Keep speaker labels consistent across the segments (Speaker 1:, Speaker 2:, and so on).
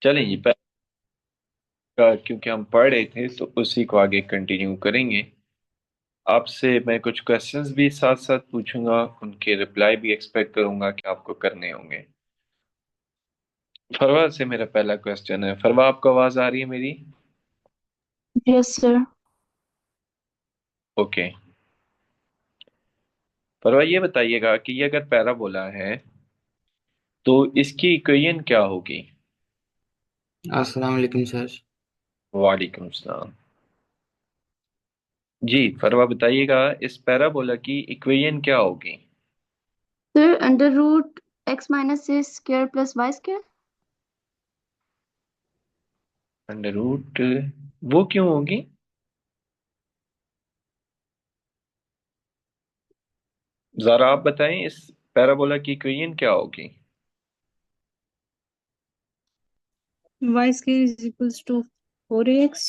Speaker 1: चलें ये क्योंकि हम पढ़ रहे थे तो उसी को आगे कंटिन्यू करेंगे। आपसे मैं कुछ क्वेश्चंस भी साथ साथ पूछूंगा, उनके रिप्लाई भी एक्सपेक्ट करूंगा कि आपको करने होंगे। फरवा से मेरा पहला क्वेश्चन है। फरवा, आपको आवाज आ रही है मेरी?
Speaker 2: Yes sir.
Speaker 1: ओके। फरवा, ये बताइएगा कि ये अगर पैराबोला है तो इसकी इक्वेशन क्या होगी?
Speaker 3: अस्सलाम वालेकुम सर।
Speaker 1: वालेकुम सलाम। जी फरवा, बताइएगा इस पैराबोला की इक्वेशन क्या होगी?
Speaker 2: Sir under root x minus a square plus y square.
Speaker 1: Under root, वो क्यों होगी? जरा आप बताएं इस पैराबोला की इक्वेशन क्या होगी?
Speaker 4: y square is equals to 4x।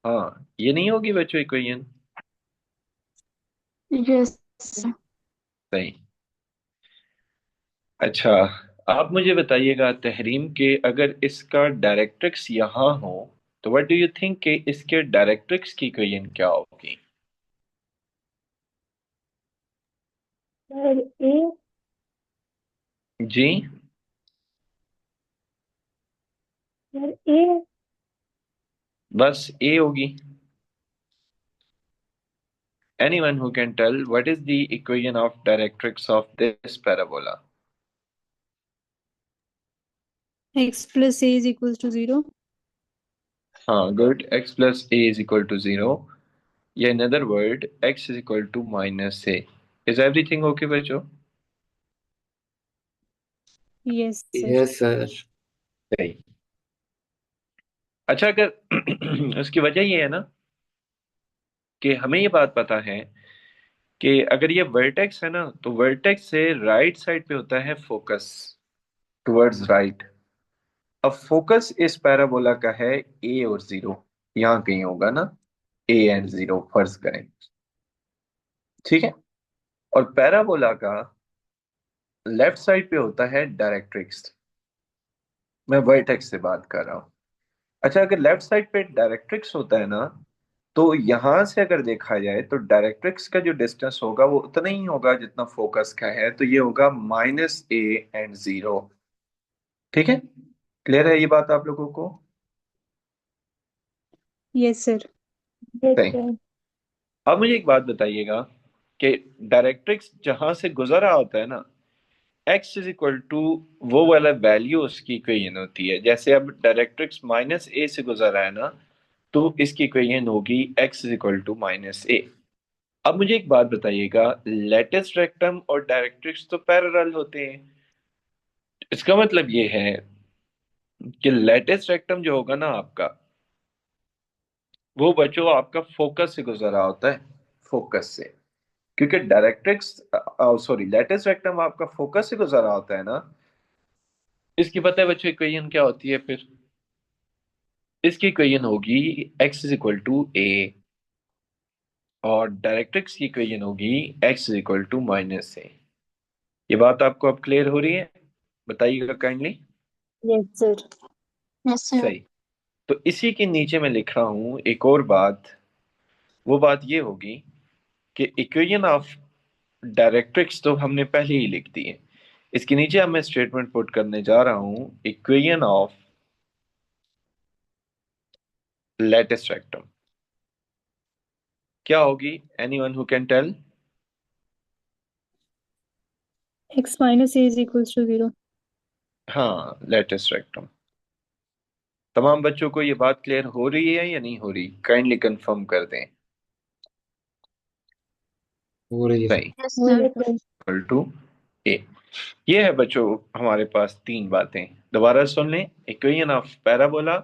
Speaker 1: हाँ, ये नहीं होगी बच्चों इक्वेशन?
Speaker 2: Yes sir.
Speaker 1: सही। अच्छा, आप मुझे बताइएगा तहरीम के अगर इसका डायरेक्ट्रिक्स यहाँ हो तो व्हाट डू यू थिंक कि इसके डायरेक्ट्रिक्स की इक्वेशन क्या होगी?
Speaker 4: सर ए।
Speaker 1: जी,
Speaker 4: सर ए।
Speaker 1: बस ए होगी? Anyone who can tell what is the equation of directrix of this parabola?
Speaker 4: x plus a is equals to 0।
Speaker 1: हाँ, good. x plus a is equal to 0, या in other word x is equal to minus a. Is everything okay बच्चों?
Speaker 4: Yes sir.
Speaker 3: Yes sir.
Speaker 1: सही। अच्छा, अगर उसकी वजह ये है ना कि हमें ये बात पता है कि अगर ये वर्टेक्स है ना तो वर्टेक्स से राइट साइड पे होता है फोकस, टुवर्ड्स राइट। अब फोकस इस पैराबोला का है ए और जीरो, यहाँ कहीं होगा ना, ए एंड जीरो फर्ज करें, ठीक है। और पैराबोला का लेफ्ट साइड पे होता है डायरेक्ट्रिक्स। मैं वर्टेक्स से बात कर रहा हूँ। अच्छा, अगर लेफ्ट साइड पे डायरेक्ट्रिक्स होता है ना तो यहां से अगर देखा जाए तो डायरेक्ट्रिक्स का जो डिस्टेंस होगा वो उतना ही होगा जितना फोकस का है, तो ये होगा -a and 0। ठीक है, क्लियर है ये बात आप लोगों को?
Speaker 4: Yes sir. यस
Speaker 1: सही।
Speaker 4: सर।
Speaker 1: अब मुझे एक बात बताइएगा कि डायरेक्ट्रिक्स जहां से गुजर रहा होता है ना, x इज इक्वल टू वो वाला वैल्यू उसकी इक्वेशन होती है। जैसे अब डायरेक्ट्रिक्स -a से गुजर रहा है ना, तो इसकी इक्वेशन होगी x is equal to -a। अब मुझे एक बात बताइएगा, लेटिस रेक्टम और डायरेक्ट्रिक्स तो पैरेलल होते हैं। इसका मतलब ये है कि लेटिस रेक्टम जो होगा ना आपका, वो बच्चों आपका फोकस से गुजर रहा होता है, फोकस से। क्योंकि डायरेक्ट्रिक्स, सॉरी, लेटिस रेक्टम आपका फोकस से गुजर रहा होता है ना। इसकी पता है बच्चों इक्वेशन क्या होती है फिर? इसकी इक्वेशन होगी x is equal to a, और डायरेक्ट्रिक्स की इक्वेशन होगी x is equal to -a। ये बात आपको अब क्लियर हो रही है? बताइएगा kindly.
Speaker 4: Yes sir.
Speaker 2: Yes sir.
Speaker 1: सही। तो इसी के नीचे मैं लिख रहा हूं एक और बात। वो बात ये होगी कि इक्वेशन ऑफ डायरेक्ट्रिक्स तो हमने पहले ही लिख दी है। इसके नीचे अब मैं स्टेटमेंट पुट करने जा रहा हूं, इक्वेशन ऑफ लेटिस रेक्टम क्या होगी? Anyone who can tell?
Speaker 4: x minus a is equals to 0।
Speaker 1: हाँ, लेटिस रेक्टम। तमाम बच्चों को ये बात क्लियर हो रही है या नहीं हो रही? काइंडली कंफर्म कर दें।
Speaker 3: हो रही है सर।
Speaker 1: सही।
Speaker 2: Yes sir.
Speaker 1: इक्वल टू ए। ये है बच्चों हमारे पास तीन बातें। दोबारा सुन लें। इक्वेशन ऑफ पैराबोला,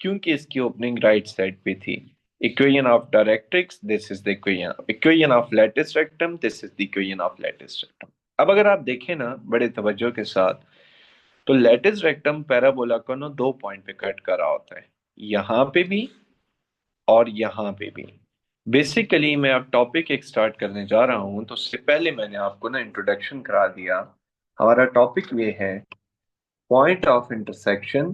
Speaker 1: क्योंकि इसकी ओपनिंग राइट साइड पे थी। Equation of directrix, this is the equation. Equation of latus rectum, this is the equation of latus rectum. अब अगर आप देखें ना बड़े तवज्जो के साथ, तो लैटिस रेक्टम पैराबोला को ना दो पॉइंट पे कट कर रहा होता है, यहाँ पे भी और यहाँ पे भी। बेसिकली मैं अब टॉपिक एक स्टार्ट करने जा रहा हूँ, तो उससे पहले मैंने आपको ना इंट्रोडक्शन करा दिया। हमारा टॉपिक ये है point of intersection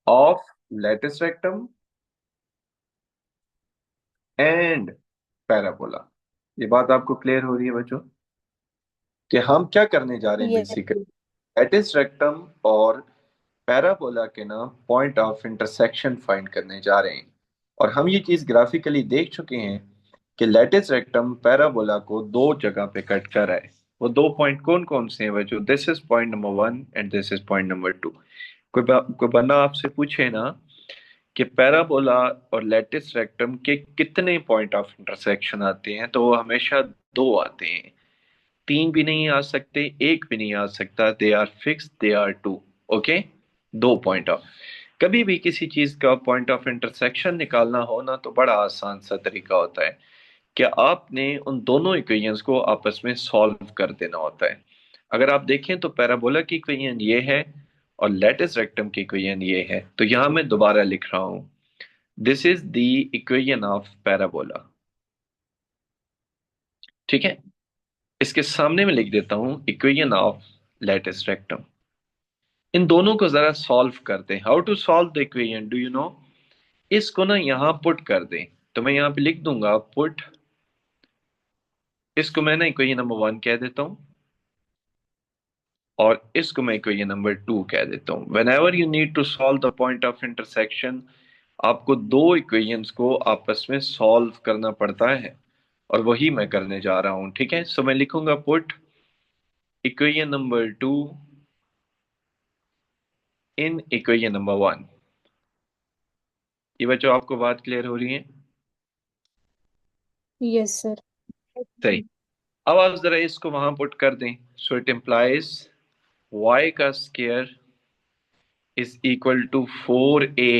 Speaker 1: of latus rectum and parabola. ये बात आपको क्लियर हो रही है बच्चों कि हम क्या करने जा रहे हैं?
Speaker 4: Yes.
Speaker 1: बेसिकली लैटिस रेक्टम और पैराबोला के ना पॉइंट ऑफ इंटरसेक्शन फाइंड करने जा रहे हैं। और हम ये चीज ग्राफिकली देख चुके हैं कि लैटिस रेक्टम पैराबोला को दो जगह पे कट कर रहा है। वो दो पॉइंट कौन कौन से हैं बच्चों? This is point number 1 and this is point number 2। कोई बंदा आपसे पूछे ना कि पैराबोला और लैटिस रेक्टम के कितने पॉइंट ऑफ इंटरसेक्शन आते हैं, तो वो हमेशा दो आते हैं। तीन भी नहीं आ सकते, एक भी नहीं आ सकता। They are fix, they are two. Okay, दो पॉइंट ऑफ। कभी भी किसी चीज का पॉइंट ऑफ इंटरसेक्शन निकालना हो ना, तो बड़ा आसान सा तरीका होता है कि आपने उन दोनों इक्वेशंस को आपस में सॉल्व कर देना होता है। अगर आप देखें तो पैराबोला की इक्वेशन ये है और लैटिस रेक्टम की इक्वेशन ये है। तो यहां मैं दोबारा लिख रहा हूं, this is the equation of parabola. ठीक है, इसके सामने में लिख देता हूं इक्वेशन ऑफ लैटिस रेक्टम। इन दोनों को जरा सॉल्व करते हैं। How to solve the equation, do you know? इसको ना यहां पुट कर दें। तो मैं यहां पे लिख दूंगा पुट, इसको मैं ना इक्वेशन नंबर 1 कह देता हूं और इसको मैं इक्वेशन नंबर 2 कह देता हूं। Whenever you need to solve the point of intersection, आपको दो इक्वेशंस को आपस में सॉल्व करना पड़ता है और वही मैं करने जा रहा हूं। ठीक है, सो मैं लिखूंगा put equation number 2 in equation number 1। ये बच्चों आपको बात क्लियर हो रही है?
Speaker 4: Yes, sir.
Speaker 1: सही। अब आप जरा इसको वहां पुट कर दें। सो इट इम्प्लाइज y का square is equal to 4a।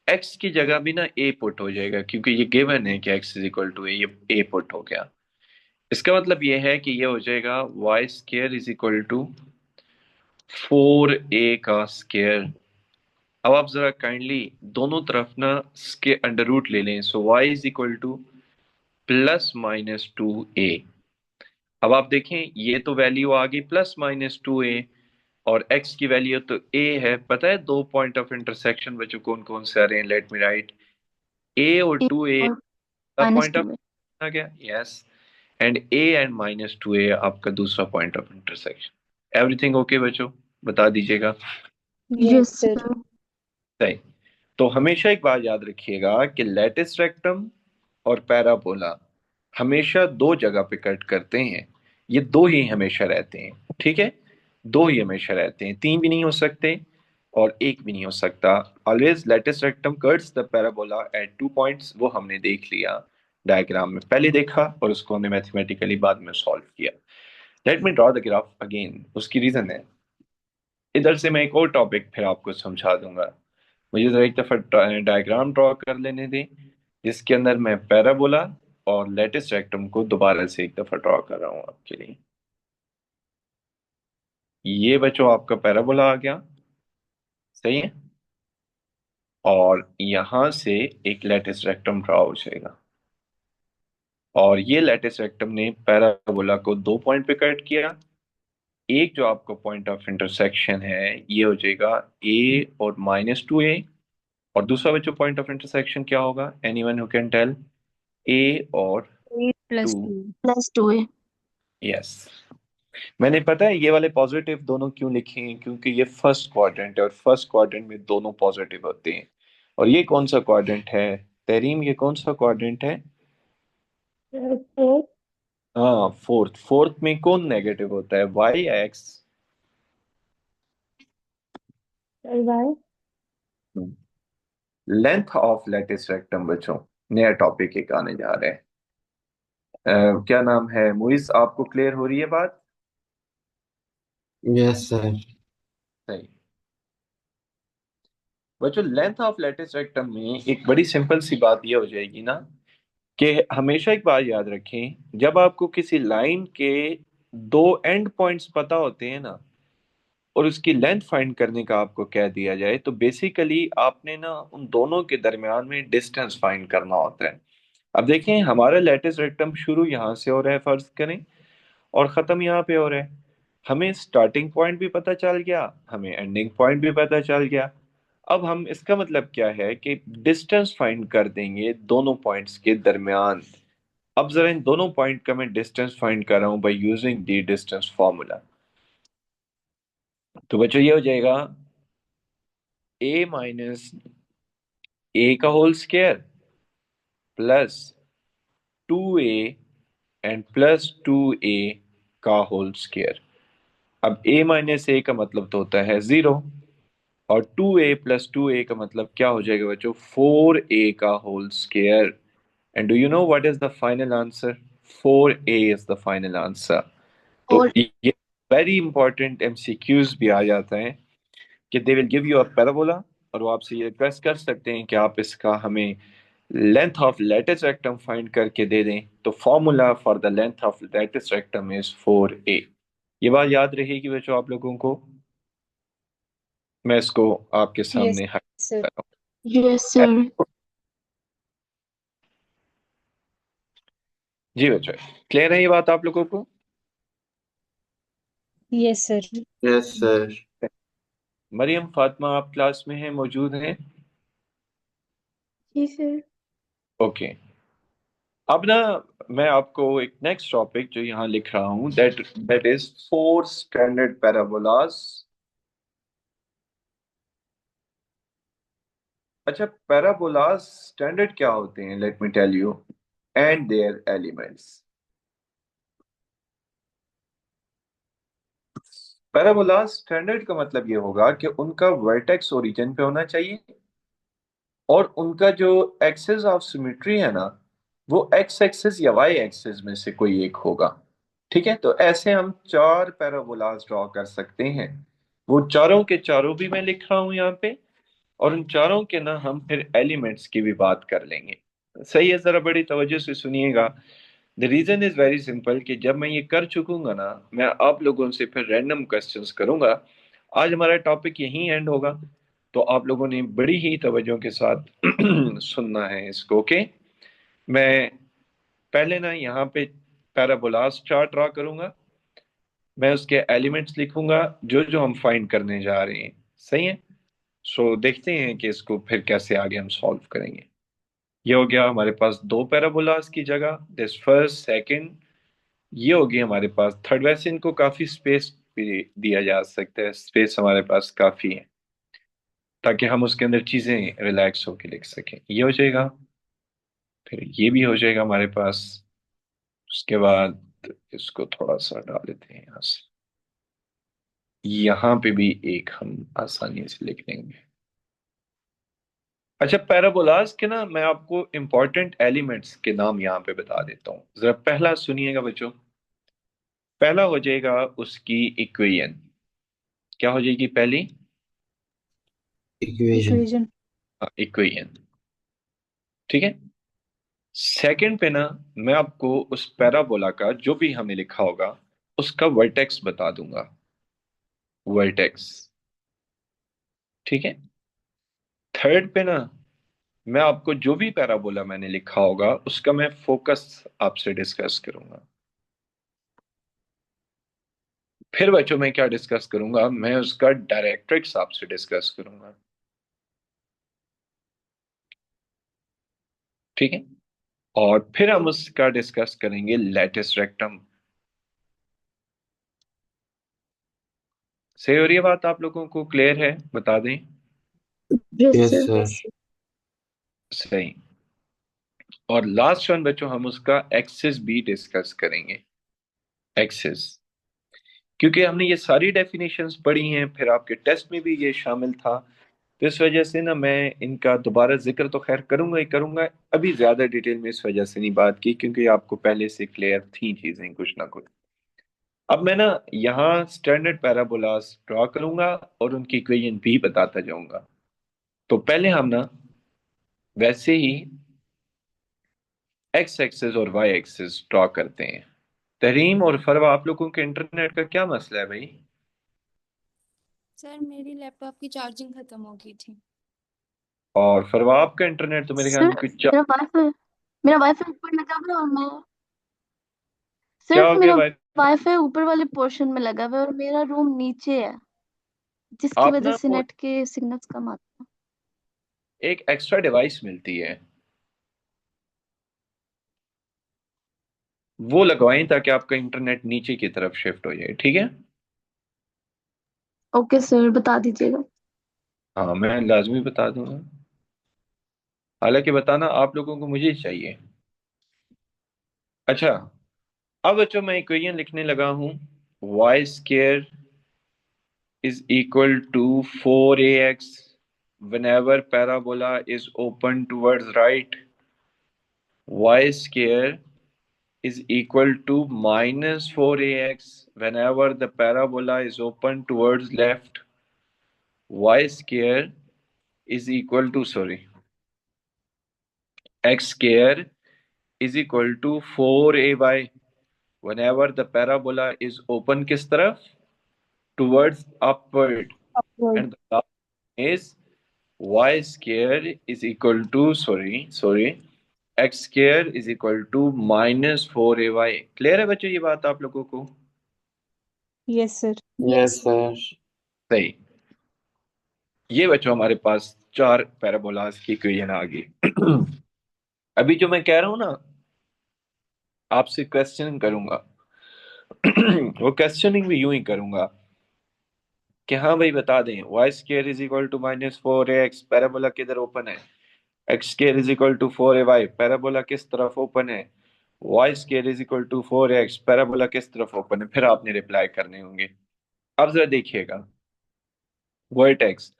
Speaker 1: x की जगह भी ना a पुट हो जाएगा क्योंकि ये गिवन है कि x is equal to a, ये a पुट हो गया। इसका मतलब ये है कि ये हो जाएगा y square is equal to 4a का स्क्वायर। अब आप जरा काइंडली दोनों तरफ ना इसके अंडर रूट ले लें। So y is equal to +-2a। अब आप देखें ये तो वैल्यू आ गई +-2a और x की वैल्यू तो a है। पता है दो पॉइंट ऑफ इंटरसेक्शन बच्चों कौन कौन से आ रहे हैं? लेट मी राइट, a और
Speaker 2: A
Speaker 1: 2a
Speaker 2: और
Speaker 1: का
Speaker 2: माइनस
Speaker 1: पॉइंट ऑफ
Speaker 2: टू है।
Speaker 1: आ गया। Yes, and a and -2a आपका दूसरा point of intersection. Everything okay बच्चों? बता दीजिएगा।
Speaker 4: Yes,
Speaker 2: yes
Speaker 4: sir.
Speaker 2: सर।
Speaker 1: सही। तो हमेशा एक बात याद रखिएगा कि लैटिस रेक्टम और पैराबोला हमेशा दो जगह पे कट करते हैं। ये दो ही हमेशा रहते हैं। ठीक है, दो ही हमेशा रहते हैं, तीन भी नहीं हो सकते और एक भी नहीं हो सकता। Always latus rectum cuts the parabola at 2 points. वो हमने देख लिया, डायग्राम में पहले देखा और उसको हमने मैथमेटिकली बाद में सॉल्व किया। Let me draw the graph again. उसकी रीजन है, इधर से मैं एक और टॉपिक फिर आपको समझा दूंगा। मुझे जरा एक दफा डायग्राम ड्रॉ कर लेने दें जिसके अंदर मैं पैराबोला और लैटिस रेक्टम को दोबारा से एक दफा ड्रॉ कर रहा हूं आपके लिए। ये बच्चों आपका पैराबोला आ गया, सही है, और यहां से एक लैटिस रेक्टम ड्रॉ हो जाएगा और ये लैटिस रेक्टम ने पैराबोला को दो पॉइंट पे कट किया। एक जो आपको पॉइंट ऑफ इंटरसेक्शन है ये हो जाएगा a और -2a, और दूसरा बच्चों पॉइंट ऑफ इंटरसेक्शन क्या होगा? Anyone who can tell? a और
Speaker 4: 8 plus
Speaker 1: 2।
Speaker 4: 2.
Speaker 2: +2 है।
Speaker 1: यस, मैंने पता है ये वाले पॉजिटिव दोनों क्यों लिखे हैं, क्योंकि ये फर्स्ट क्वाड्रेंट है और फर्स्ट क्वाड्रेंट में दोनों पॉजिटिव होते हैं। और ये कौन सा क्वाड्रेंट है तहरीम? ये कौन सा क्वाड्रेंट है?
Speaker 4: 4
Speaker 1: हाँ, फोर्थ। फोर्थ में कौन नेगेटिव होता है, वाई या x?
Speaker 4: y.
Speaker 1: Length of latus rectum बच्चों, नया टॉपिक एक आने जा रहे हैं। क्या नाम है मुइज, आपको क्लियर हो रही है बात?
Speaker 3: Yes sir.
Speaker 1: सही। बच्चों लेंथ ऑफ लैटिस रेक्टम में एक बड़ी सिंपल सी बात ये हो जाएगी ना कि हमेशा एक बात याद रखें, जब आपको किसी लाइन के दो एंड पॉइंट्स पता होते हैं ना और उसकी लेंथ फाइंड करने का आपको कह दिया जाए, तो बेसिकली आपने ना उन दोनों के दरमियान में डिस्टेंस फाइंड करना होता है। अब देखें हमारा लैटिस रेक्टम शुरू यहां से हो रहा है फर्ज करें और खत्म यहाँ पे हो रहा है। हमें स्टार्टिंग पॉइंट भी पता चल गया, हमें एंडिंग पॉइंट भी पता चल गया। अब हम इसका मतलब क्या है कि डिस्टेंस फाइंड कर देंगे दोनों पॉइंट्स के दरमियान। अब जरा इन दोनों पॉइंट का मैं डिस्टेंस फाइंड कर रहा हूं by using the distance formula. तो बच्चों ये हो जाएगा a माइनस ए का whole square plus 2a and plus 2a का होल स्क्वायर। अब a माइनस ए का मतलब तो होता है 0, और 2a प्लस 2a का मतलब क्या हो जाएगा बच्चों, 4a का whole square. And do you know what is the final answer? 4a is the final answer. तो
Speaker 2: और
Speaker 1: ये वेरी इंपॉर्टेंट एमसीक्यूज भी आ जाता है कि they will give you a parabola, और वो आपसे ये रिक्वेस्ट कर सकते हैं कि आप इसका हमें length of latus rectum find करके दे दें। तो formula for the length of latus rectum is 4a। ये बात याद रहेगी बच्चों आप लोगों को। मैं इसको आपके
Speaker 4: Yes,
Speaker 1: सामने highlight
Speaker 4: sir.
Speaker 1: कर रहा
Speaker 2: यस सर।
Speaker 1: हूँ। जी बच्चों, क्लियर है ये बात आप लोगों को?
Speaker 4: Yes, sir.
Speaker 3: Yes sir.
Speaker 1: Mariam Fatima आप क्लास में हैं, मौजूद हैं?
Speaker 2: जी सर।
Speaker 1: ओके। अब ना मैं आपको एक नेक्स्ट टॉपिक जो यहाँ लिख रहा हूँ, that that is 4 standard parabolas. अच्छा, पैराबोलास स्टैंडर्ड क्या होते हैं, let me tell you, and there elements. Parabolas standard का मतलब ये होगा कि उनका वर्टेक्स ओरिजिन पे होना चाहिए, और उनका जो एक्सिस ऑफ सिमेट्री है ना, वो एक्स एक्सिस या वाई एक्सिस में से कोई एक होगा। ठीक है, तो ऐसे हम 4 पैराबोलास ड्रॉ कर सकते हैं। वो चारों के चारों भी मैं लिख रहा हूं यहाँ पे, और उन चारों के ना हम फिर एलिमेंट्स की भी बात कर लेंगे। सही है, जरा बड़ी तवज्जो से सुनिएगा। The reason is very simple कि जब मैं ये कर चुकूंगा ना, मैं आप लोगों से फिर रैंडम क्वेश्चंस करूंगा। आज हमारा टॉपिक यहीं एंड होगा, तो आप लोगों ने बड़ी ही तवज्जो के साथ सुनना है इसको। ओके, मैं पहले ना यहाँ पे पैराबोलास चार्ट ड्रा करूंगा, मैं उसके एलिमेंट्स लिखूंगा जो जो हम फाइंड करने जा रहे हैं। सही है, सो देखते हैं कि इसको फिर कैसे आगे हम सॉल्व करेंगे। ये हो गया हमारे पास 2 पैराबोलास की जगह, दिस फर्स्ट सेकंड। ये होगी हमारे पास थर्ड। वैसे इनको काफी स्पेस भी दिया जा सकता है, स्पेस हमारे पास काफी है ताकि हम उसके अंदर चीजें रिलैक्स होकर लिख सकें। ये हो जाएगा, फिर ये भी हो जाएगा हमारे पास। उसके बाद इसको थोड़ा सा डाल देते हैं यहाँ से, यहाँ पे भी एक हम आसानी से लिख लेंगे। अच्छा, पैराबोलास के ना मैं आपको इंपॉर्टेंट एलिमेंट्स के नाम यहाँ पे बता देता हूँ, जरा पहला सुनिएगा बच्चों। पहला हो जाएगा उसकी इक्वेशन। क्या हो जाएगी पहली?
Speaker 3: इक्वेशन।
Speaker 4: Equation.
Speaker 1: इक्वेशन। ठीक है। सेकंड पे ना मैं आपको उस पैराबोला का जो भी हमें लिखा होगा उसका वर्टेक्स बता दूंगा, वर्टेक्स। ठीक है। थर्ड पे ना मैं आपको जो भी पैराबोला मैंने लिखा होगा उसका मैं फोकस आपसे डिस्कस करूंगा। फिर बच्चों मैं क्या डिस्कस करूंगा, मैं उसका डायरेक्ट्रिक्स आपसे डिस्कस करूंगा। ठीक है। और फिर हम उसका डिस्कस करेंगे लैटिस रेक्टम। सही हो रही है बात आप लोगों को? क्लियर है? बता दें।
Speaker 2: Yes
Speaker 3: yes
Speaker 2: sir.
Speaker 3: सर।
Speaker 1: सही। और लास्ट वन बच्चों, हम उसका एक्सिस भी डिस्कस करेंगे, एक्सिस। क्योंकि हमने ये सारी डेफिनेशंस पढ़ी हैं, फिर आपके टेस्ट में भी ये शामिल था, तो इस वजह से ना मैं इनका दोबारा जिक्र तो खैर करूंगा ही करूंगा। अभी ज्यादा डिटेल में इस वजह से नहीं बात की, क्योंकि आपको पहले से क्लियर थी चीजें कुछ ना कुछ। अब मैं ना यहाँ स्टैंडर्ड पैराबोलास ड्रॉ करूंगा और उनकी इक्वेशन भी बताता जाऊंगा। तो पहले हम ना वैसे ही एक्स एक्सिस और वाई एक्सिस ड्रॉ करते हैं। तरीम और फरवा, आप लोगों के इंटरनेट का क्या मसला है भाई?
Speaker 5: सर मेरी लैपटॉप की चार्जिंग खत्म हो गई थी।
Speaker 1: और फरवा आपका इंटरनेट तो मेरे ख्याल
Speaker 2: सर
Speaker 1: में कुछ
Speaker 2: मेरा वाईफाई ऊपर लगा हुआ है, और मैं
Speaker 1: क्या
Speaker 2: सर
Speaker 1: हो गया
Speaker 2: मेरा
Speaker 1: भाई?
Speaker 2: वाईफाई ऊपर वाले पोर्शन में लगा हुआ है और मेरा रूम नीचे है, जिसकी
Speaker 1: आप
Speaker 2: वजह
Speaker 1: ना
Speaker 2: से
Speaker 1: वो
Speaker 2: नेट के सिग्नल्स कम आते हैं।
Speaker 1: एक एक्स्ट्रा डिवाइस मिलती है, वो लगवाएं ताकि आपका इंटरनेट नीचे की तरफ शिफ्ट हो जाए, ठीक है?
Speaker 2: ओके सर, बता दीजिएगा।
Speaker 1: हाँ, मैं लाजमी बता दूंगा, हालांकि बताना आप लोगों को मुझे ही चाहिए। अच्छा, अब बच्चों मैं इक्वेशन लिखने लगा हूं। Y square is equal to 4ax whenever parabola is open towards right. Y square is equal to minus 4ax whenever the parabola is open towards left. Y square is equal to, sorry, x square is equal to 4ay whenever the parabola is open किस तरफ? Towards upward.
Speaker 4: Upward.
Speaker 1: And the last is y square is equal to, sorry, x square is equal to minus 4ay। Clear है बच्चों ये बात आप लोगों को?
Speaker 4: Yes, sir.
Speaker 3: Yes sir.
Speaker 1: सही। ये बच्चों हमारे पास चार पैराबोलास की इक्वेशन आ गई। अभी जो मैं कह रहा हूं ना, आपसे क्वेश्चन करूंगा। वो क्वेश्चनिंग भी यूं ही करूंगा कि हाँ भाई बता दें, y square is equal to minus 4ax, parabola किधर ओपन है? X square is equal to 4ay, parabola किस तरफ ओपन है? Y square is equal to 4x, parabola किस तरफ ओपन है? फिर आपने रिप्लाई करने होंगे। अब जरा देखिएगा, वर्टेक्स।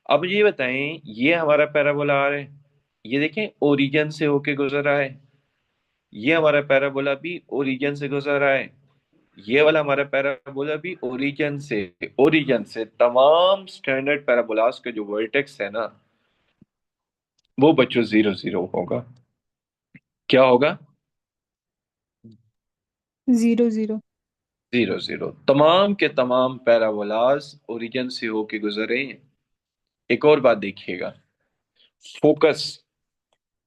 Speaker 1: अब मुझे ये बताएं, ये हमारा पैराबोला आ रहा है, ये देखें ओरिजिन से होके गुजर रहा है। ये हमारा पैराबोला भी ओरिजिन से गुजर रहा है। ये वाला हमारा पैराबोला भी ओरिजिन से तमाम स्टैंडर्ड पैराबोलास का जो वर्टेक्स है ना, वो बच्चों 0 0 होगा। क्या होगा?
Speaker 4: 0 0.
Speaker 1: 0 0। तमाम के तमाम पैराबोलास ओरिजिन से होके गुजरे हैं। एक और बात देखिएगा, फोकस,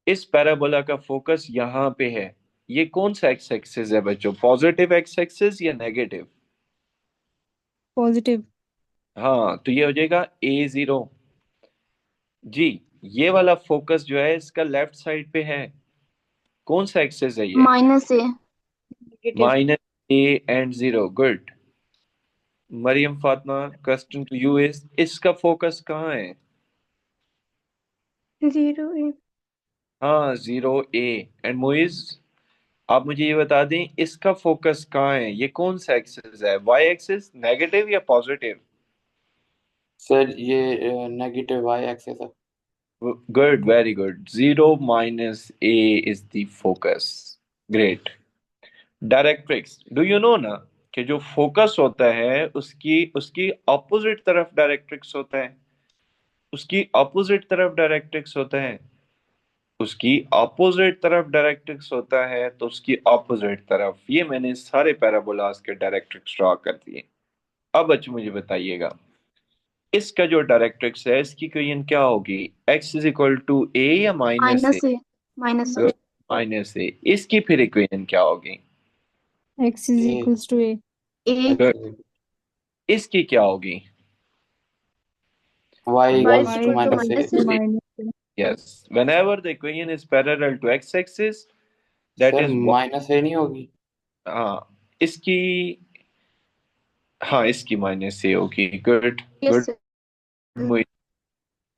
Speaker 1: इस पैराबोला का फोकस यहाँ पे है। ये कौन सा एक्स एक्सिस है बच्चों? पॉजिटिव एक्स एक्सिस या नेगेटिव?
Speaker 4: Positive.
Speaker 1: हाँ, तो ये हो जाएगा A0 जी। ये वाला फोकस जो है इसका लेफ्ट साइड पे है। कौन सा एक्सिस है ये?
Speaker 2: -a।
Speaker 4: Negative.
Speaker 1: Minus A and 0। Good. Mariam Fatima, question to you is, इसका फोकस कहाँ है?
Speaker 2: 0 a।
Speaker 1: हाँ, 0 A। एंड मोइज, आप मुझे ये बता दें इसका फोकस कहाँ है? ये कौन सा एक्सिस है? वाई एक्सिस, नेगेटिव या पॉजिटिव?
Speaker 3: सर ये नेगेटिव वाई एक्सिस है।
Speaker 1: Good, very good. 0 - A is the focus. Great. Directrix, do you no ना कि जो फोकस होता है उसकी उसकी ऑपोजिट तरफ डायरेक्ट्रिक्स होता है। उसकी ऑपोजिट तरफ डायरेक्ट्रिक्स होता है। उसकी ऑपोजिट तरफ डायरेक्ट्रिक्स होता है, तो उसकी ऑपोजिट तरफ, ये मैंने सारे पैराबोलास के डायरेक्ट्रिक्स ड्रॉ कर दिए। अब अच्छा मुझे बताइएगा, इसका जो डायरेक्ट्रिक्स है इसकी इक्वेशन क्या होगी? x is equal to a या minus a?
Speaker 2: -a। -a।
Speaker 1: Minus a. इसकी फिर इक्वेशन क्या होगी?
Speaker 4: X is
Speaker 3: A
Speaker 4: equals to A.
Speaker 2: a।
Speaker 1: Good. इसकी क्या होगी?
Speaker 3: Y
Speaker 2: y
Speaker 3: equals
Speaker 2: is
Speaker 4: Y
Speaker 3: to
Speaker 2: equal to
Speaker 3: minus a.
Speaker 4: equals to
Speaker 2: -a।
Speaker 4: minus A.
Speaker 1: Yes, whenever the equation is parallel to x-axis, that
Speaker 3: sir
Speaker 1: is
Speaker 3: minus a नहीं होगी?
Speaker 1: हाँ, इसकी, हाँ इसकी माइनस से होगी। Good
Speaker 2: yes
Speaker 1: good.
Speaker 2: sir।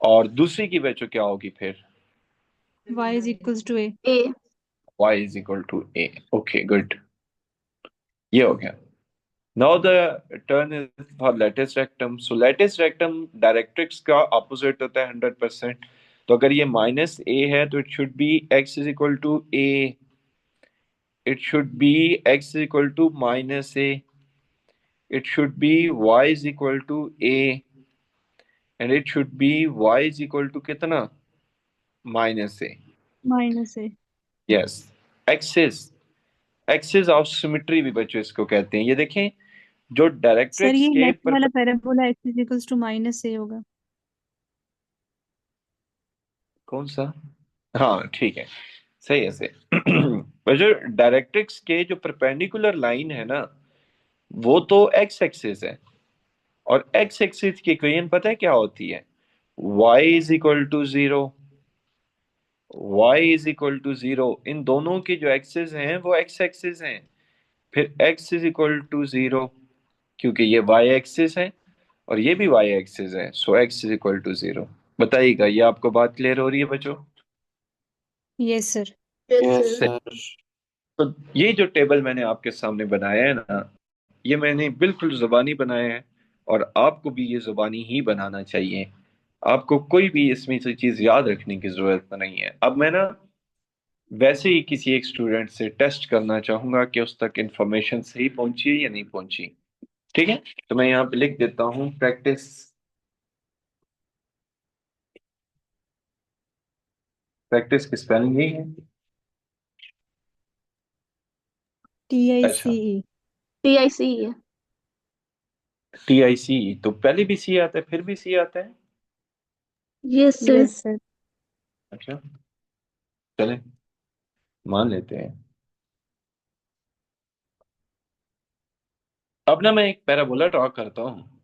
Speaker 1: और दूसरी की बच्चों क्या होगी फिर?
Speaker 4: Y is equals to A.
Speaker 2: a।
Speaker 1: y is equal to a. Okay, good. ये हो गया। Now the turn is for latus rectum. So latus rectum directrix का ऑपोजिट होता है 100%। तो अगर ये माइनस ए है तो it should be x is equal to a, it should be x is equal to minus a, it should be y is equal to a, and it should be y is equal to कितना? Minus a।
Speaker 4: Minus A.
Speaker 1: Yes, axis, axis of symmetry भी बच्चों इसको कहते हैं। ये देखें, जो
Speaker 4: sir
Speaker 1: directrix
Speaker 4: ये
Speaker 1: के
Speaker 4: लेफ्ट वाला parabola X is equals to minus A होगा।
Speaker 1: कौन सा? हाँ ठीक है, सही है सही। पर जो डायरेक्ट्रिक्स के जो परपेंडिकुलर लाइन है ना, वो तो एक्स एक्सिस है। और एक्स एक्सिस की इक्वेशन पता है क्या होती है? y is equal to 0 y is equal to 0, इन दोनों के जो एक्सेस हैं वो एक्स एक्सिस हैं, फिर x इज इक्वल टू 0 क्योंकि ये y एक्सिस है और ये भी y एक्सिस है, सो x इज इक्वल टू 0। बताइएगा, ये आपको बात क्लियर हो रही है बच्चों?
Speaker 4: Yes sir.
Speaker 2: Yes
Speaker 3: yes
Speaker 2: sir.
Speaker 3: Sir.
Speaker 1: तो ये जो टेबल मैंने आपके सामने बनाया है ना, ये मैंने बिल्कुल जुबानी बनाया है, और आपको भी ये जुबानी ही बनाना चाहिए। आपको कोई भी इसमें से चीज याद रखने की जरूरत नहीं है। अब मैं ना वैसे ही किसी एक स्टूडेंट से टेस्ट करना चाहूंगा कि उस तक इंफॉर्मेशन सही पहुंची है या नहीं पहुंची। ठीक है, तो मैं यहाँ पे लिख देता हूँ प्रैक्टिस। प्रैक्टिस की स्पेलिंग यही है। अच्छा,
Speaker 4: TICE।
Speaker 2: TIC है।
Speaker 1: TIC, तो पहले भी सी आता है फिर भी सी आता है।
Speaker 2: Yes sir.
Speaker 4: Yes sir.
Speaker 1: अच्छा, चले मान लेते हैं। अब ना मैं एक पैराबोला ड्रॉ करता हूँ,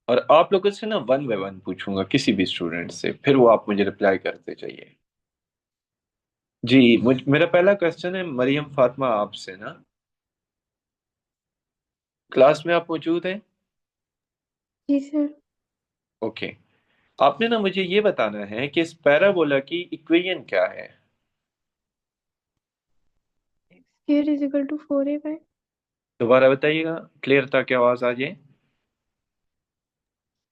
Speaker 1: और आप लोगों से ना वन बाय वन पूछूंगा किसी भी स्टूडेंट से, फिर वो आप मुझे रिप्लाई करते जाइए। जी, मेरा पहला क्वेश्चन है मरियम फातिमा आपसे ना। क्लास में आप मौजूद हैं?
Speaker 2: जी सर।
Speaker 1: ओके। आपने ना मुझे ये बताना है कि इस पैराबोला की इक्वेशन क्या है।
Speaker 2: Square is equal to 4a/।
Speaker 1: दोबारा बताइएगा, क्लियर ताकि आवाज आ जाए।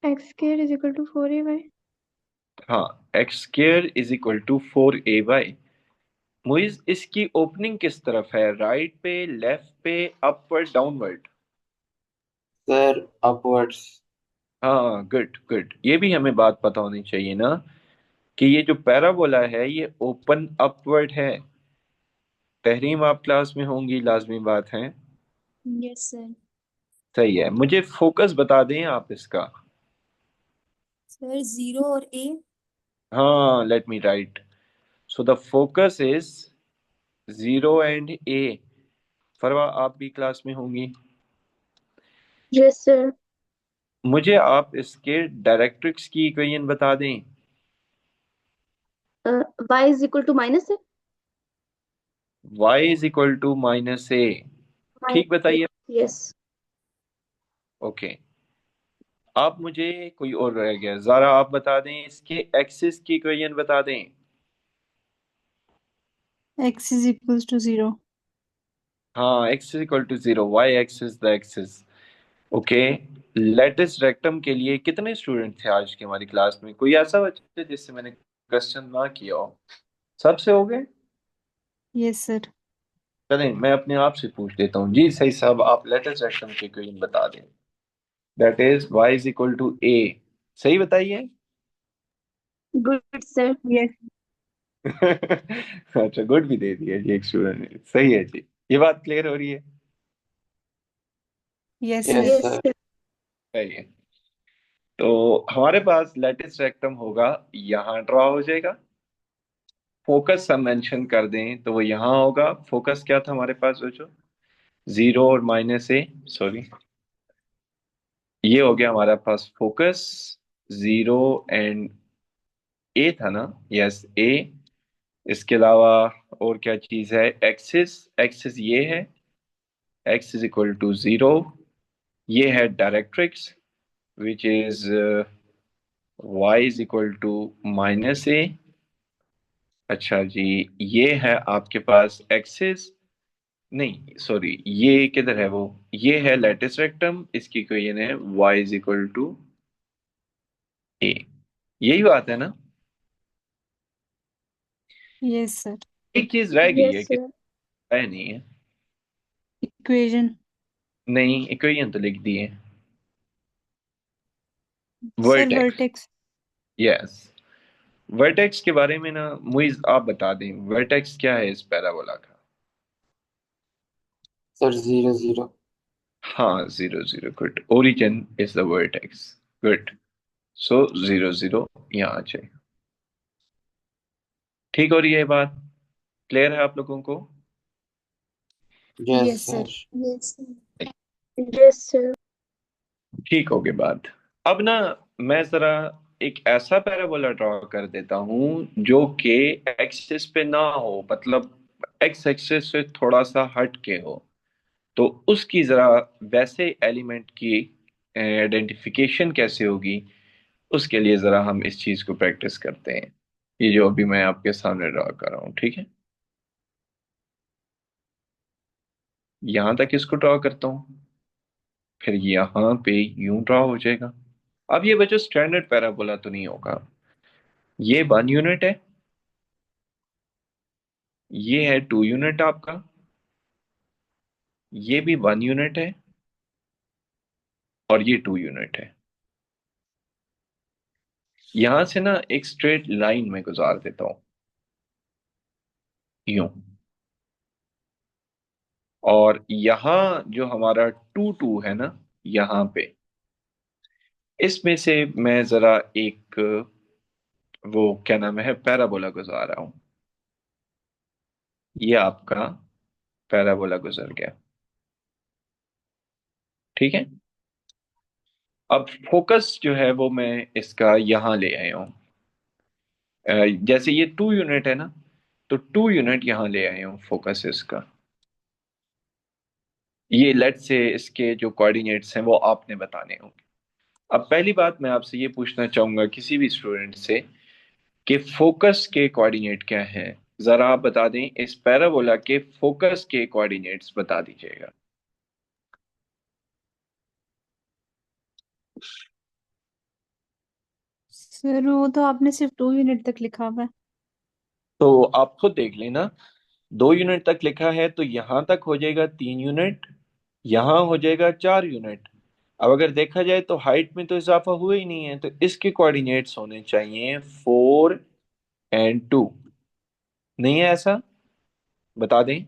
Speaker 2: X square is equal to 4a/।
Speaker 1: हाँ, x square is equal to 4a/। Muiz, इसकी ओपनिंग किस तरफ है, राइट पे, लेफ्ट पे, अपवर्ड, डाउनवर्ड?
Speaker 3: Sir upwards.
Speaker 1: हाँ, गुड गुड, ये भी हमें बात पता होनी चाहिए ना कि ये जो पैराबोला है ये ओपन अपवर्ड है। तहरीम, आप क्लास में होंगी, लाजमी बात है।
Speaker 5: Yes sir.
Speaker 1: सही है, मुझे फोकस बता दें आप इसका।
Speaker 5: सर 0 और A।
Speaker 1: हाँ, let me write. So the focus is 0 and A। Farwa, आप भी क्लास में होंगी।
Speaker 2: Yes sir.
Speaker 1: मुझे आप इसके डायरेक्ट्रिक्स की इक्वेशन बता दें।
Speaker 2: y is equal to minus है।
Speaker 1: y is equal to -a। ठीक बताइए।
Speaker 2: यस।
Speaker 1: ओके, आप मुझे, कोई और रह गया, जरा आप बता दें इसके एक्सिस की इक्वेशन बता दें।
Speaker 4: X is equals to 0।
Speaker 1: हाँ, x is equal to 0, y axis the axis. Okay, latus rectum के लिए कितने स्टूडेंट थे आज की हमारी क्लास में? कोई ऐसा बच्चा जिससे मैंने क्वेश्चन ना किया हो? सबसे हो गए?
Speaker 4: Yes sir.
Speaker 1: चलें, मैं अपने आप से पूछ लेता हूँ। जी सही साहब, आप लेटिस रेक्टम की इक्वेशन बता दें। That is y is equal to a। सही बताइए।
Speaker 2: Good sir.
Speaker 4: यस।
Speaker 1: अच्छा, गुड भी दे दिया जी एक स्टूडेंट ने। सही है जी, ये बात क्लियर हो रही है।
Speaker 4: Yes
Speaker 3: yes
Speaker 4: sir.
Speaker 2: Yes
Speaker 3: sir.
Speaker 2: Sir.
Speaker 1: सही है, तो हमारे पास लेटिस रेक्टम होगा, यहाँ ड्रॉ हो जाएगा। फोकस हम मेंशन कर दें तो वो यहाँ होगा। फोकस क्या था हमारे पास बच्चों? 0 और -a, सॉरी, ये हो गया हमारे पास फोकस। 0 and a था ना? Yes, a। इसके अलावा और क्या चीज है? एक्सिस, एक्सिस ये है, x इज इक्वल टू 0। ये है directrix which is y is equal to -a। अच्छा जी, ये है आपके पास एक्सिस, नहीं सॉरी, ये किधर है वो, ये है लेटिस रेक्टम, इसकी इक्वेशन है y is equal to a। यही बात है ना?
Speaker 4: Yes sir.
Speaker 1: एक चीज रह गई है
Speaker 2: यस
Speaker 1: कि
Speaker 2: सर।
Speaker 1: है नहीं है।
Speaker 4: इक्वेशन।
Speaker 1: नहीं, इक्वेशन तो लिख दी है।
Speaker 4: Sir
Speaker 1: vertex,
Speaker 4: vertex.
Speaker 1: Yes. Vertex के बारे में ना मुइज आप बता दें, वर्टेक्स क्या है इस पैराबोला का?
Speaker 3: सर 0 0।
Speaker 1: हाँ, 0 0, good. Origin is the vertex, good. So 0 0 यहाँ आ जाए। ठीक हो रही है ये बात? क्लियर है आप लोगों को?
Speaker 3: Yes
Speaker 4: yes sir.
Speaker 3: Sir.
Speaker 5: Yes
Speaker 2: yes sir.
Speaker 1: ठीक हो गई बात। अब ना मैं जरा एक ऐसा पैराबोला ड्रॉ कर देता हूं जो कि एक्सिस पे ना हो, मतलब एक्स एक्सिस से थोड़ा सा हट के हो, तो उसकी जरा वैसे एलिमेंट की आइडेंटिफिकेशन कैसे होगी, उसके लिए जरा हम इस चीज को प्रैक्टिस करते हैं। ये जो अभी मैं आपके सामने ड्रॉ कर रहा हूँ, ठीक है। यहां तक इसको ड्रॉ करता हूँ, फिर यहाँ पे यूं ड्रॉ हो जाएगा। अब ये बच्चों स्टैंडर्ड पैराबोला तो नहीं होगा, ये 1 यूनिट है, ये है 2 यूनिट आपका, ये भी 1 यूनिट है, और ये 2 यूनिट है। यहां से ना एक स्ट्रेट लाइन में गुजार देता हूं, यूं। और यहां जो हमारा 2 2 है ना, यहां पे इसमें से मैं जरा एक वो क्या नाम है पैराबोला गुजार रहा हूं। ये आपका पैराबोला गुजर गया, ठीक है। अब फोकस जो है वो मैं इसका यहां ले आया हूं। जैसे ये 2 यूनिट है ना, तो 2 यूनिट यहां ले आया हूं फोकस इसका। ये लेट से इसके जो कोऑर्डिनेट्स हैं वो आपने बताने होंगे। अब पहली बात मैं आपसे ये पूछना चाहूंगा किसी भी स्टूडेंट से कि फोकस के कोऑर्डिनेट क्या हैं। जरा आप बता दें, इस पैराबोला के फोकस के कोऑर्डिनेट्स बता दीजिएगा।
Speaker 4: सर वो तो आपने सिर्फ 2 यूनिट तक लिखा हुआ है।
Speaker 1: तो आप खुद देख लेना, 2 यूनिट तक लिखा है तो यहां तक हो जाएगा 3 यूनिट, यहां हो जाएगा 4 यूनिट। अब अगर देखा जाए तो हाइट में तो इजाफा हुआ ही नहीं है, तो इसके कोऑर्डिनेट्स होने चाहिए 4 और 2। नहीं है ऐसा? बता दें।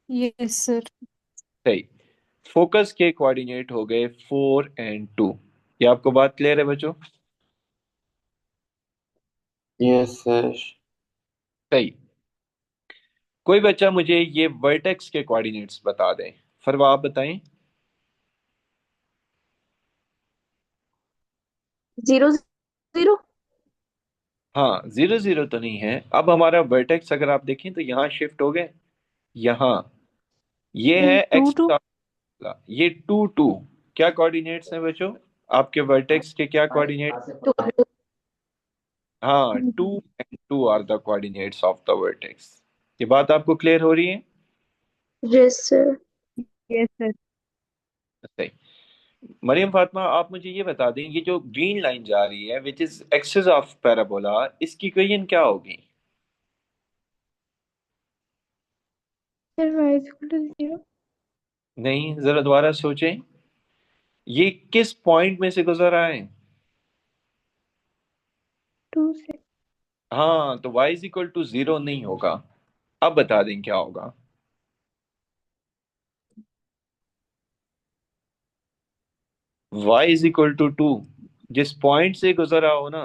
Speaker 4: Yes sir.
Speaker 1: सही। फोकस के कोऑर्डिनेट हो गए 4 और 2। ये आपको बात क्लियर है बच्चों?
Speaker 3: Yes sir.
Speaker 1: सही। कोई बच्चा मुझे ये वर्टेक्स के कोऑर्डिनेट्स बता दें। फरवा आप बताएं।
Speaker 2: 0 0।
Speaker 1: हाँ, 0 0 तो नहीं है। अब हमारा वर्टेक्स अगर आप देखें तो यहाँ शिफ्ट हो गए, यहाँ ये है
Speaker 4: टू
Speaker 1: एक्स,
Speaker 4: टू।
Speaker 1: ये 2 2। क्या कोऑर्डिनेट्स हैं बच्चों आपके वर्टेक्स के? क्या कोऑर्डिनेट?
Speaker 2: तो
Speaker 1: हाँ, 2 and 2 are the coordinates of the vertex. ये बात आपको क्लियर हो रही है?
Speaker 2: Yes sir.
Speaker 4: Yes sir.
Speaker 1: सही। मरियम फातिमा, आप मुझे ये बता दें, ये जो ग्रीन लाइन जा रही है which is axis of parabola, इसकी इक्वेशन क्या होगी?
Speaker 2: Sir y equal to 0।
Speaker 1: नहीं, जरा दोबारा सोचें, ये किस पॉइंट में से गुजर रहा है?
Speaker 2: 2 से।
Speaker 1: हाँ, तो y इज इक्वल टू 0 नहीं होगा। अब बता दें क्या होगा। y इज इक्वल टू 2, जिस पॉइंट से गुजर रहा हो ना,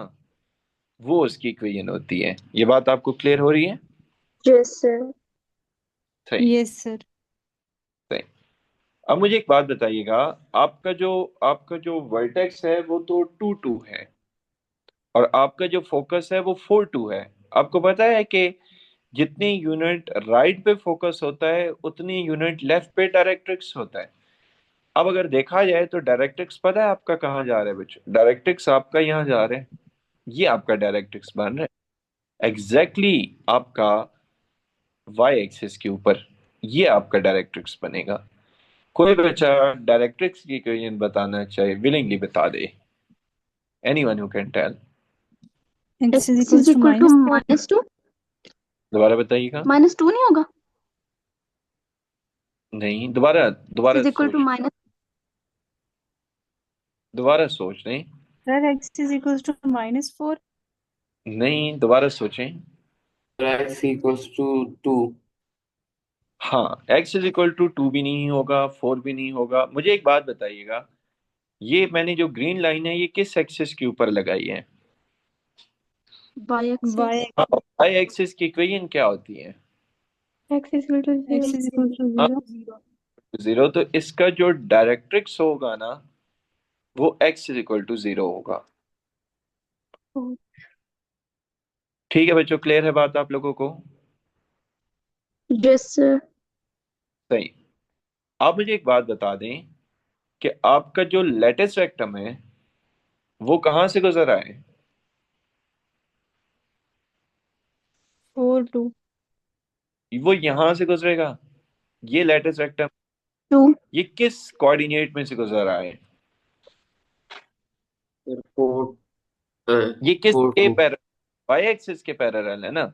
Speaker 1: वो उसकी इक्वेशन होती है। ये बात आपको क्लियर हो रही है?
Speaker 2: Yes sir.
Speaker 1: सही।
Speaker 4: Yes sir.
Speaker 1: सही। अब मुझे एक बात बताइएगा, आपका जो वर्टेक्स है वो तो 2 2 है, और आपका जो फोकस है वो 4 2 है। आपको पता है कि जितनी यूनिट राइट पे फोकस होता है उतनी यूनिट लेफ्ट पे डायरेक्ट्रिक्स होता है। अब अगर देखा जाए तो डायरेक्ट्रिक्स पता है आपका कहाँ जा रहा है बच्चों? डायरेक्ट्रिक्स आपका यहाँ जा रहा है, ये आपका डायरेक्ट्रिक्स बन रहा है एग्जैक्टली आपका वाई एक्सिस के ऊपर। ये आपका डायरेक्ट्रिक्स बनेगा। कोई बच्चा डायरेक्ट्रिक्स की इक्वेशन बताना चाहे विलिंगली बता दे। Anyone who can tell.
Speaker 4: X is
Speaker 2: x
Speaker 4: equals
Speaker 2: is
Speaker 4: to
Speaker 2: equal to
Speaker 4: -4।
Speaker 2: -2।
Speaker 1: दोबारा बताइएगा।
Speaker 2: -2 नहीं होगा?
Speaker 1: नहीं, दोबारा
Speaker 2: x
Speaker 1: दोबारा
Speaker 2: इज इक्वल टू
Speaker 1: सोच,
Speaker 2: माइनस।
Speaker 1: दोबारा सोच नहीं।
Speaker 4: Sir x is equals to -4।
Speaker 1: नहीं, दोबारा सोचें।
Speaker 3: x equals to 2।
Speaker 1: हाँ, x इज इक्वल टू 2 भी नहीं होगा, 4 भी नहीं होगा। मुझे एक बात बताइएगा, ये मैंने जो ग्रीन लाइन है ये किस एक्सिस के ऊपर लगाई है?
Speaker 2: y axis.
Speaker 4: वाई
Speaker 1: हाँ, y एक्सिस की इक्वेशन क्या होती है?
Speaker 2: x is equal to
Speaker 4: x
Speaker 2: 0।
Speaker 4: Is equals to
Speaker 1: हाँ,
Speaker 4: 0।
Speaker 1: 0। तो इसका जो डायरेक्ट्रिक्स होगा ना, वो x इज इक्वल टू 0 होगा।
Speaker 2: Oh,
Speaker 1: ठीक है बच्चों, क्लियर है बात आप लोगों को?
Speaker 2: yes, sir.
Speaker 1: सही। आप मुझे एक बात बता दें कि आपका जो लेटेस्ट रेक्टम है वो कहाँ से गुजर रहा है?
Speaker 4: 4 2
Speaker 1: वो यहां से गुजरेगा। ये लेटेस्ट रेक्टम
Speaker 2: 2.
Speaker 1: ये किस कोऑर्डिनेट में से गुजर रहा है?
Speaker 3: सर 4
Speaker 1: ये किस
Speaker 3: 4
Speaker 1: के
Speaker 3: 2
Speaker 1: पैरेलल? वाई एक्सिस के पैरेलल है ना।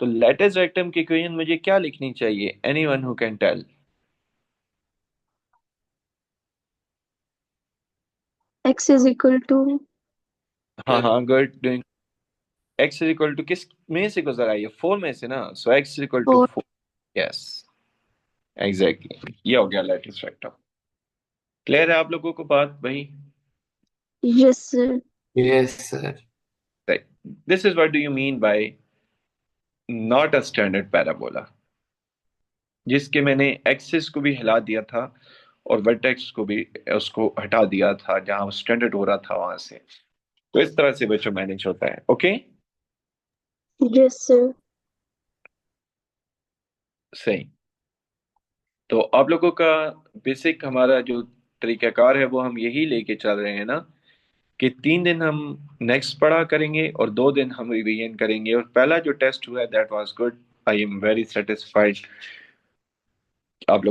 Speaker 1: तो लेटेस्ट रेक्टम की इक्वेशन मुझे क्या लिखनी चाहिए? Anyone who can tell?
Speaker 2: X is equal to
Speaker 1: हाँ हाँ, good doing. x is equal to किस में से गुजर आई है? 4 में से ना। So x is equal to
Speaker 2: 4.
Speaker 1: 4। Yes, exactly, ये हो गया लेटेस्ट वेक्टर। क्लियर है आप लोगों को बात भाई?
Speaker 2: Yes, sir.
Speaker 3: Yes sir.
Speaker 1: This is what do you mean by not a standard parabola, जिसके मैंने एक्सिस को भी हिला दिया था और वर्टेक्स को भी उसको हटा दिया था जहां स्टैंडर्ड हो रहा था वहां से। तो इस तरह से बच्चों मैनेज होता है। Okay,
Speaker 2: Yes, sir.
Speaker 1: सही। तो आप लोगों का बेसिक हमारा जो तरीकाकार है वो हम यही लेके चल रहे हैं ना, कि 3 दिन हम नेक्स्ट पढ़ा करेंगे और 2 दिन हम रिवीजन करेंगे। और पहला जो टेस्ट हुआ that was good, I am very satisfied. आप लोग